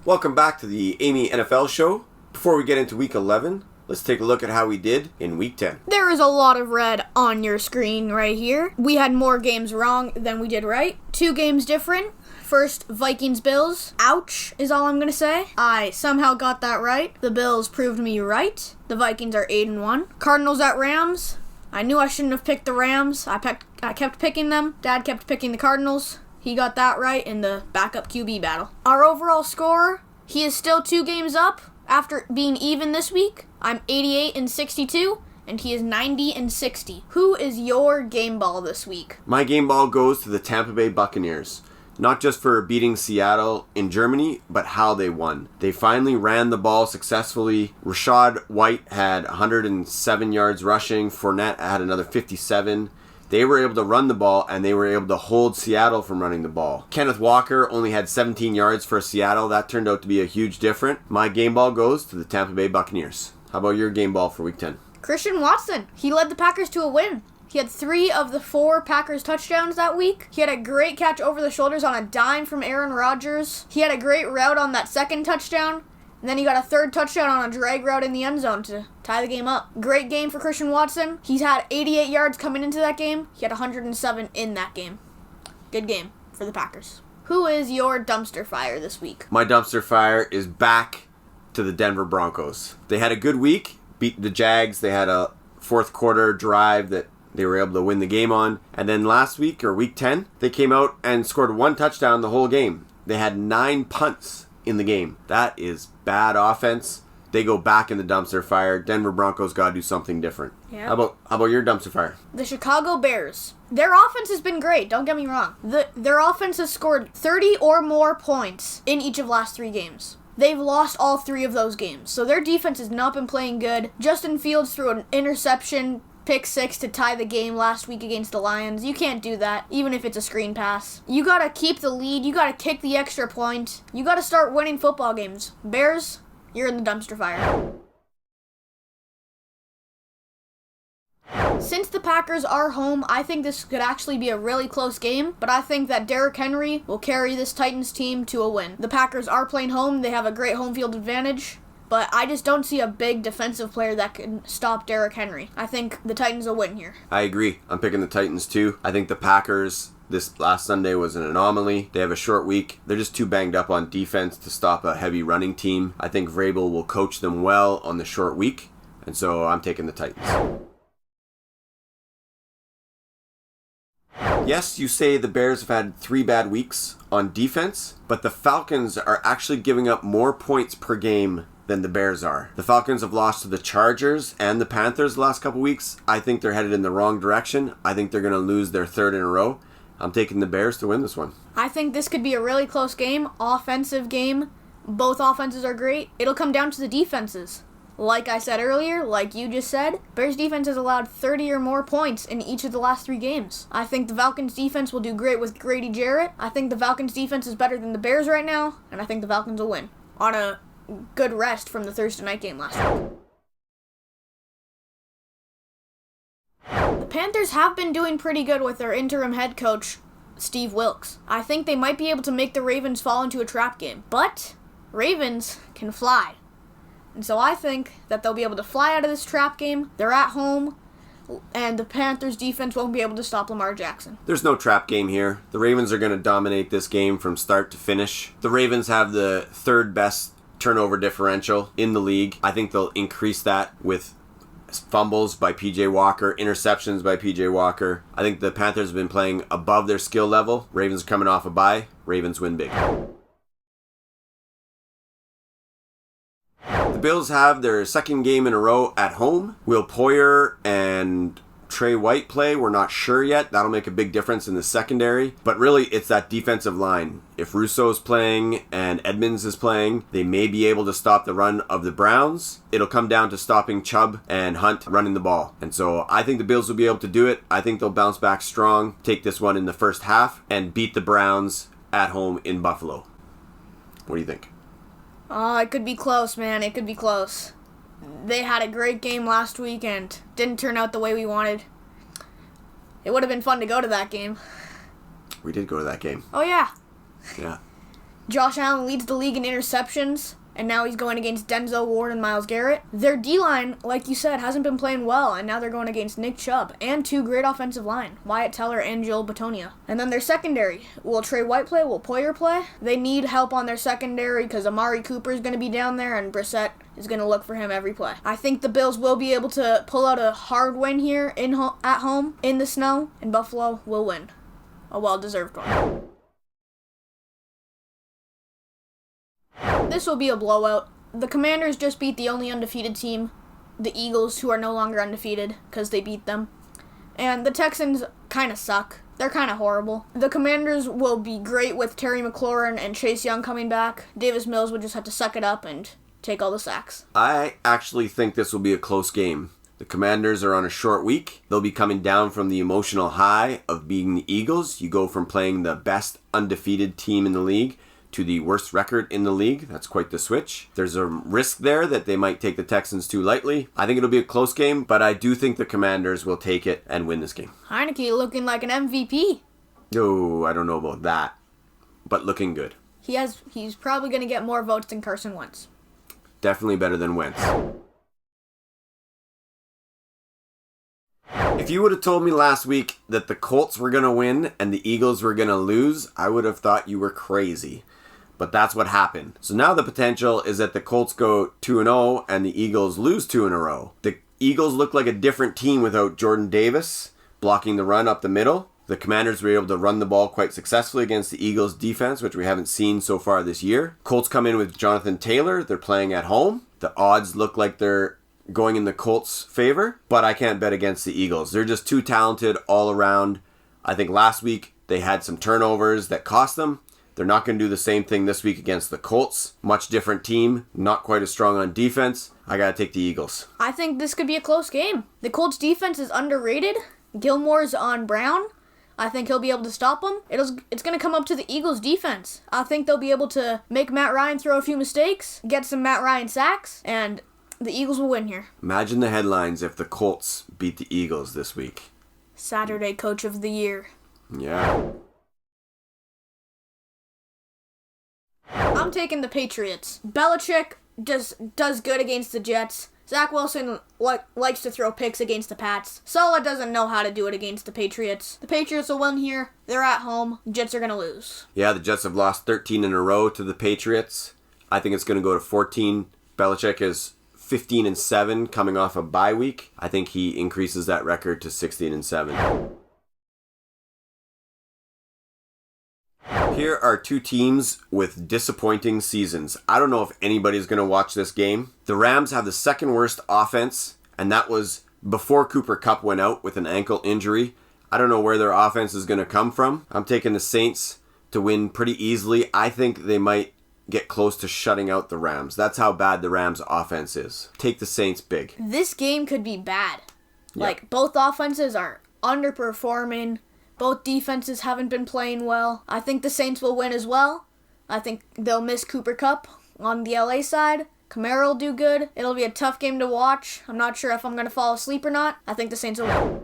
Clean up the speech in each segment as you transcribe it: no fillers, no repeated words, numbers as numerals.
Welcome back to the Eyamie NFL show. Before we get into week 11, let's take a look at how we did in week 10. There is a lot of red on your screen right here. We had more games wrong than we did right. 2 games different. First, Vikings-Bills. Ouch is all I'm going to say. I somehow got that right. The Bills proved me right. The Vikings are 8-1. Cardinals at Rams. I knew I shouldn't have picked the Rams. I kept picking them. Dad kept picking the Cardinals. He got that right in the backup QB battle. Our overall score, he is still 2 games up after being even this week. I'm 88-62, and he is 90-60. Who is your game ball this week? My game ball goes to the Tampa Bay Buccaneers. Not just for beating Seattle in Germany, but how they won. They finally ran the ball successfully. Rachaad White had 107 yards rushing. Fournette had another 57. They were able to run the ball, and they were able to hold Seattle from running the ball. Kenneth Walker only had 17 yards for Seattle. That turned out to be a huge difference. My game ball goes to the Tampa Bay Buccaneers. How about your game ball for week 10? Christian Watson. He led the Packers to a win. He had 3 of the 4 Packers touchdowns that week. He had a great catch over the shoulders on a dime from Aaron Rodgers. He had a great route on that second touchdown. And then he got a 3rd touchdown on a drag route in the end zone to tie the game up. Great game for Christian Watson. He's had 88 yards coming into that game. He had 107 in that game. Good game for the Packers. Who is your dumpster fire this week? My dumpster fire is back to the Denver Broncos. They had a good week, beat the Jags. They had a 4th quarter drive that they were able to win the game on. And then last week, or week 10, they came out and scored 1 touchdown the whole game. They had 9 punts in the game. That is bad offense. They go back in the dumpster fire. Denver Broncos got to do something different. Yeah. How about your dumpster fire? The Chicago Bears. Their offense has been great, don't get me wrong. Their offense has scored 30 or more points in each of the last 3 games. They've lost all 3 of those games. So their defense has not been playing good. Justin Fields threw an interception, pick 6 to tie the game last week against the Lions. You can't do that, even if it's a screen pass. You gotta keep the lead. You gotta kick the extra point. You gotta start winning football games. Bears, you're in the dumpster fire. Since the Packers are home, I think this could actually be a really close game, but I think that Derrick Henry will carry this Titans team to a win. The Packers are playing home. They have a great home field advantage. But I just don't see a big defensive player that can stop Derrick Henry. I think the Titans will win here. I agree. I'm picking the Titans too. I think the Packers this last Sunday was an anomaly. They have a short week. They're just too banged up on defense to stop a heavy running team. I think Vrabel will coach them well on the short week. And so I'm taking the Titans. Yes, you say the Bears have had 3 bad weeks on defense, but the Falcons are actually giving up more points per game than the Bears are. The Falcons have lost to the Chargers and the Panthers the last couple weeks. I think they're headed in the wrong direction. I think they're going to lose their 3rd in a row. I'm taking the Bears to win this one. I think this could be a really close game, offensive game. Both offenses are great. It'll come down to the defenses. Like I said earlier, like you just said, Bears defense has allowed 30 or more points in each of the last 3 games. I think the Falcons defense will do great with Grady Jarrett. I think the Falcons defense is better than the Bears right now, and I think the Falcons will win on a good rest from the Thursday night game last week. The Panthers have been doing pretty good with their interim head coach, Steve Wilks. I think they might be able to make the Ravens fall into a trap game, but Ravens can fly. And so I think that they'll be able to fly out of this trap game. They're at home, and the Panthers defense won't be able to stop Lamar Jackson. There's no trap game here. The Ravens are going to dominate this game from start to finish. The Ravens have the 3rd best turnover differential in the league. I think they'll increase that with fumbles by P.J. Walker, interceptions by P.J. Walker. I think the Panthers have been playing above their skill level. Ravens are coming off a bye. Ravens win big. The Bills have their 2nd game in a row at home. Will Poyer and Trey White play? We're not sure yet. That'll make a big difference in the secondary. But really, it's that defensive line. If Russo's playing and Edmonds is playing, they may be able to stop the run of the Browns. It'll come down to stopping Chubb and Hunt running the ball. And so I think the Bills will be able to do it. I think they'll bounce back strong, take this one in the first half, and beat the Browns at home in Buffalo. What do you think? Oh, it could be close, man. It could be close. They had a great game last week and didn't turn out the way we wanted. It would have been fun to go to that game. We did go to that game. Oh, yeah. Yeah. Josh Allen leads the league in interceptions, and now he's going against Denzel Ward and Myles Garrett. Their D-line, like you said, hasn't been playing well, and now they're going against Nick Chubb and two great offensive line, Wyatt Teller and Joel Bitonio. And then their secondary. Will Trey White play? Will Poyer play? They need help on their secondary because Amari Cooper is going to be down there, and Brissett is going to look for him every play. I think the Bills will be able to pull out a hard win here at home in the snow, and Buffalo will win. A well-deserved one. This will be a blowout. The Commanders just beat the only undefeated team, the Eagles, who are no longer undefeated because they beat them. And the Texans kind of suck. They're kind of horrible. The Commanders will be great with Terry McLaurin and Chase Young coming back. Davis Mills would just have to suck it up and take all the sacks. I actually think this will be a close game. The Commanders are on a short week. They'll be coming down from the emotional high of being the Eagles. You go from playing the best undefeated team in the league to the worst record in the league. That's quite the switch. There's a risk there that they might take the Texans too lightly. I think it'll be a close game, but I do think the Commanders will take it and win this game. Heineke looking like an MVP. Oh, I don't know about that, but looking good. He's probably going to get more votes than Carson Wentz. Definitely better than Wentz. If you would have told me last week that the Colts were going to win and the Eagles were going to lose, I would have thought you were crazy. But that's what happened. So now the potential is that the Colts go 2-0 and the Eagles lose 2 in a row. The Eagles look like a different team without Jordan Davis blocking the run up the middle. The Commanders were able to run the ball quite successfully against the Eagles' defense, which we haven't seen so far this year. Colts come in with Jonathan Taylor. They're playing at home. The odds look like they're going in the Colts' favor, but I can't bet against the Eagles. They're just too talented all around. I think last week they had some turnovers that cost them. They're not going to do the same thing this week against the Colts. Much different team, not quite as strong on defense. I got to take the Eagles. I think this could be a close game. The Colts defense is underrated. Gilmore's on Brown. I think he'll be able to stop them. It's going to come up to the Eagles defense. I think they'll be able to make Matt Ryan throw a few mistakes, get some Matt Ryan sacks, and the Eagles will win here. Imagine the headlines if the Colts beat the Eagles this week. Saturday Coach of the Year. Yeah. I'm taking the Patriots. Belichick does good against the Jets. Zach Wilson likes to throw picks against the Pats. Saleh doesn't know how to do it against the Patriots. The Patriots will win here. They're at home. Jets are going to lose. Yeah, the Jets have lost 13 in a row to the Patriots. I think it's going to go to 14. Belichick is 15-7 coming off a bye week. I think he increases that record to 16-7. Here are two teams with disappointing seasons. I don't know if anybody's going to watch this game. The Rams have the second worst offense, and that was before Cooper Kupp went out with an ankle injury. I don't know where their offense is going to come from. I'm taking the Saints to win pretty easily. I think they might get close to shutting out the Rams. That's how bad the Rams' offense is. Take the Saints big. This game could be bad. Yep. Both offenses are underperforming. Both defenses haven't been playing well. I think the Saints will win as well. I think they'll miss Cooper Kupp on the LA side. Kamara will do good. It'll be a tough game to watch. I'm not sure if I'm going to fall asleep or not. I think the Saints will win.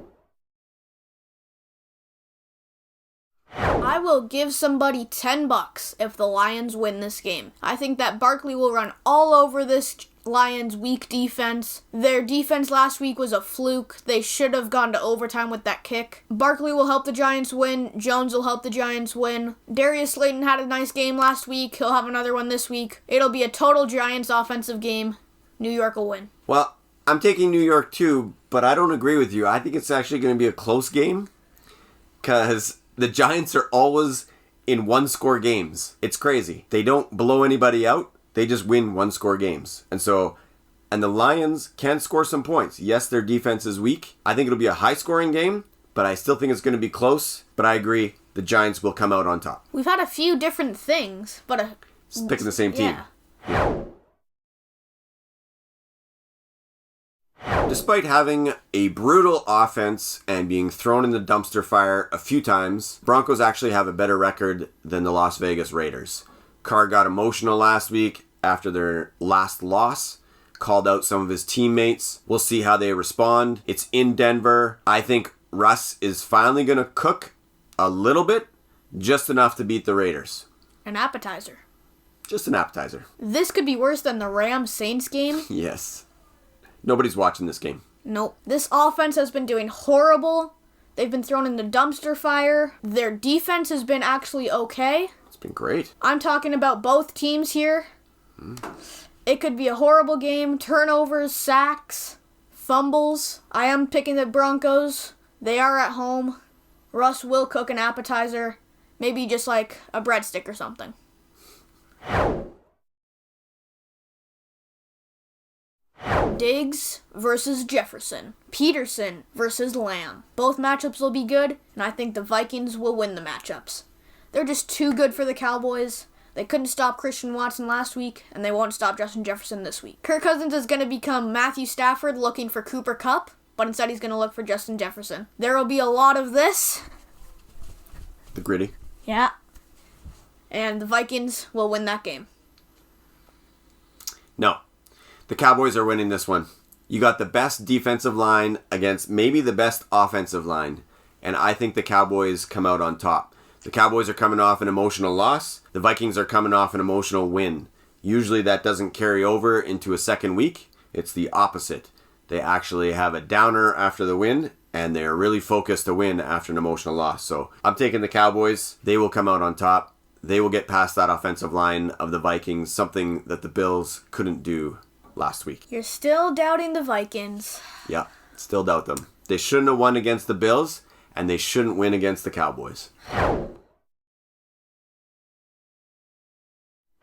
I will give somebody $10 if the Lions win this game. I think that Barkley will run all over this Lions' weak defense. Their defense last week was a fluke. They should have gone to overtime with that kick. Barkley will help the Giants win. Jones will help the Giants win. Darius Slayton had a nice game last week. He'll have another one this week. It'll be a total Giants offensive game. New York will win. Well, I'm taking New York too, but I don't agree with you. I think it's actually going to be a close game because the Giants are always in one-score games. It's crazy. They don't blow anybody out. They just win one-score games. And the Lions can score some points. Yes, their defense is weak. I think it'll be a high-scoring game, but I still think it's going to be close. But I agree, the Giants will come out on top. We've had a few different things, but picking the same team. Yeah. Despite having a brutal offense and being thrown in the dumpster fire a few times, Broncos actually have a better record than the Las Vegas Raiders. Carr got emotional last week after their last loss, called out some of his teammates. We'll see how they respond. It's in Denver. I think Russ is finally going to cook a little bit, just enough to beat the Raiders. An appetizer. Just an appetizer. This could be worse than the Rams-Saints game. Yes. Nobody's watching this game. Nope. This offense has been doing horrible. They've been thrown in the dumpster fire. Their defense has been actually okay. It's been great. I'm talking about both teams here. It could be a horrible game. Turnovers, sacks, fumbles. I am picking the Broncos. They are at home. Russ will cook an appetizer. Maybe just like a breadstick or something. Diggs versus Jefferson. Peterson versus Lamb. Both matchups will be good, and I think the Vikings will win the matchups. They're just too good for the Cowboys. They couldn't stop Christian Watson last week, and they won't stop Justin Jefferson this week. Kirk Cousins is going to become Matthew Stafford looking for Cooper Kupp, but instead he's going to look for Justin Jefferson. There will be a lot of this. The gritty. Yeah. And the Vikings will win that game. No. The Cowboys are winning this one. You got the best defensive line against maybe the best offensive line, and I think the Cowboys come out on top. The Cowboys are coming off an emotional loss. The Vikings are coming off an emotional win. Usually that doesn't carry over into a second week. It's the opposite. They actually have a downer after the win, and they're really focused to win after an emotional loss. So I'm taking the Cowboys. They will come out on top. They will get past that offensive line of the Vikings, something that the Bills couldn't do last week. You're still doubting the Vikings. Yeah, still doubt them. They shouldn't have won against the Bills, and they shouldn't win against the Cowboys.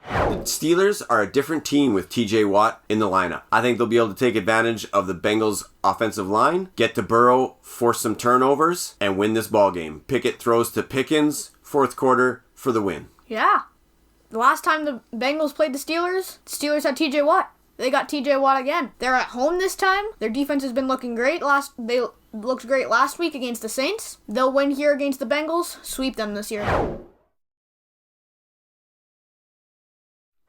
The Steelers are a different team with TJ Watt in the lineup. I think they'll be able to take advantage of the Bengals' offensive line, get to Burrow, force some turnovers, and win this ball game. Pickett throws to Pickens, fourth quarter, for the win. Yeah. The last time the Bengals played the Steelers had TJ Watt. They got TJ Watt again. They're at home this time. Their defense has been looking great. They looked great last week against the Saints. They'll win here against the Bengals. Sweep them this year.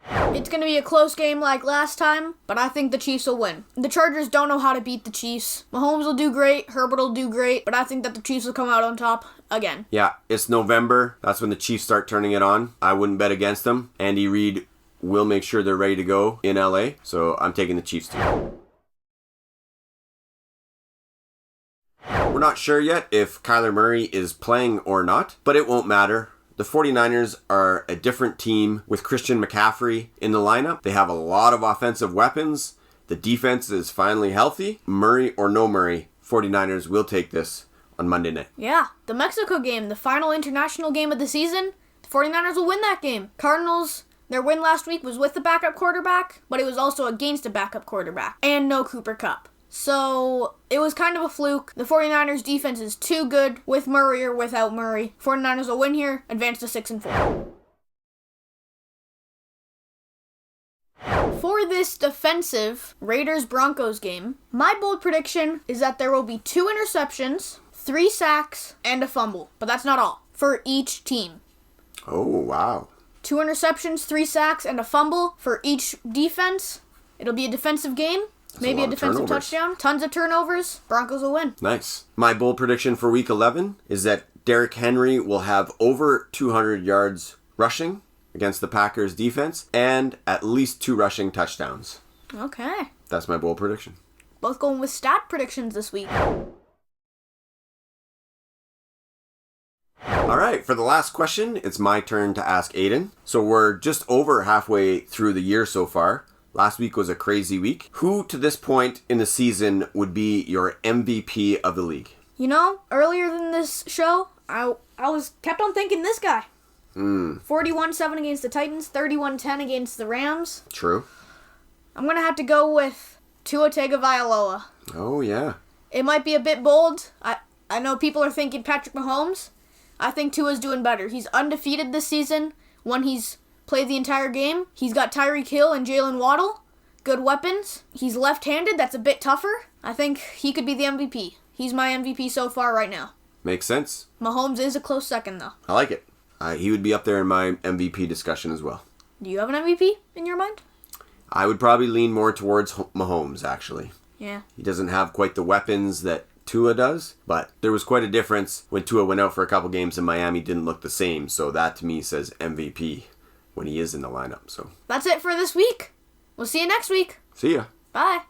It's going to be a close game like last time, but I think the Chiefs will win. The Chargers don't know how to beat the Chiefs. Mahomes will do great, Herbert will do great, but I think that the Chiefs will come out on top again. Yeah, it's November. That's when the Chiefs start turning it on. I wouldn't bet against them. Andy Reid will make sure they're ready to go in LA, so I'm taking the Chiefs too. We're not sure yet if Kyler Murray is playing or not, but it won't matter. The 49ers are a different team with Christian McCaffrey in the lineup. They have a lot of offensive weapons. The defense is finally healthy. Murray or no Murray, 49ers will take this on Monday night. Yeah, the Mexico game, the final international game of the season, the 49ers will win that game. Cardinals, their win last week was with the backup quarterback, but it was also against a backup quarterback and no Cooper Kupp. So, it was kind of a fluke. The 49ers defense is too good with Murray or without Murray. 49ers will win here, advance to 6-4. For this defensive Raiders-Broncos game, my bold prediction is that there will be 2 interceptions, 3 sacks, and a fumble. But that's not all. For each team. Oh, wow. 2 interceptions, 3 sacks, and a fumble for each defense. It'll be a defensive game. Maybe a defensive touchdown. Tons of turnovers. Broncos will win. Nice. My bold prediction for Week 11 is that Derrick Henry will have over 200 yards rushing against the Packers defense and at least 2 rushing touchdowns. Okay. That's my bold prediction. Both going with stat predictions this week. All right, for the last question, it's my turn to ask Aiden. So we're just over halfway through the year so far. Last week was a crazy week. Who to this point in the season would be your MVP of the league? You know, earlier than this show, I kept on thinking this guy. 41-7 against the Titans, 31-10 against the Rams. True. I'm going to have to go with Tua Tagovailoa. Oh, yeah. It might be a bit bold. I know people are thinking Patrick Mahomes. I think Tua's doing better. He's undefeated this season when he's played the entire game. He's got Tyreek Hill and Jalen Waddle. Good weapons. He's left-handed. That's a bit tougher. I think he could be the MVP. He's my MVP so far right now. Makes sense. Mahomes is a close second, though. I like it. He would be up there in my MVP discussion as well. Do you have an MVP in your mind? I would probably lean more towards Mahomes, actually. Yeah. He doesn't have quite the weapons that Tua does, but there was quite a difference when Tua went out for a couple games and Miami didn't look the same, so that to me says MVP when he is in the lineup. So that's it for this week. We'll see you next week. see ya. Bye.